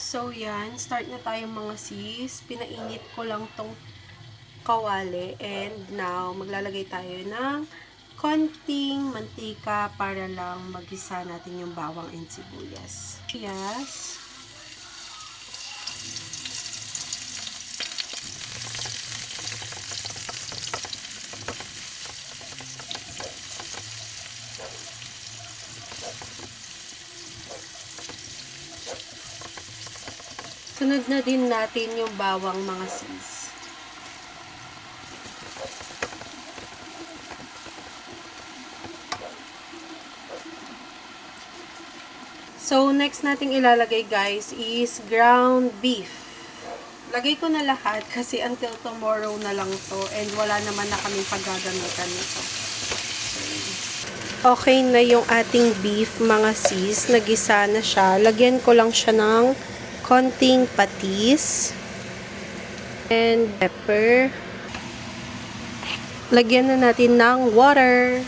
So, yan. Start na tayo mga sis. Pinainit ko lang tong kawali. And now, maglalagay tayo ng konting mantika para lang magisa natin yung bawang and sibuyas. Yes. Sunod na din natin yung bawang mga sis. So, next nating ilalagay guys is ground beef. Lagay ko na lahat kasi until tomorrow na lang to and wala naman na kaming paggagamitan nito. Okay na yung ating beef mga sis. Nagisa na siya. Lagyan ko lang siya ng konting patis and pepper. Lagyan na natin ng water.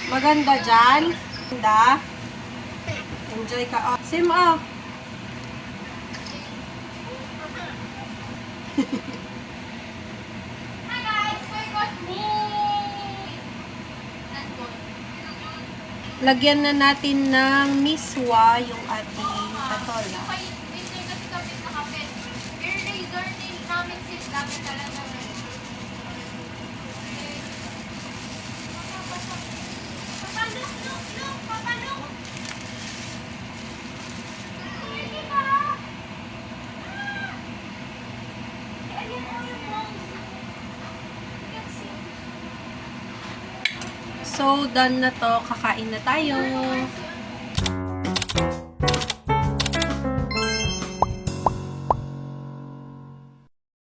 Maganda dyan. Maganda. Enjoy ka. Oh. Sim, oh. Hi guys, we got me. Lagyan na natin ng miswa yung ating patola. Winter kasi kapit na kapit. Your razor nail namin sis, dami talaga. Papalok, look, papalok. Hindi ka. Ayan mo yung mouse. You can see. So, done na to. Kakain na tayo.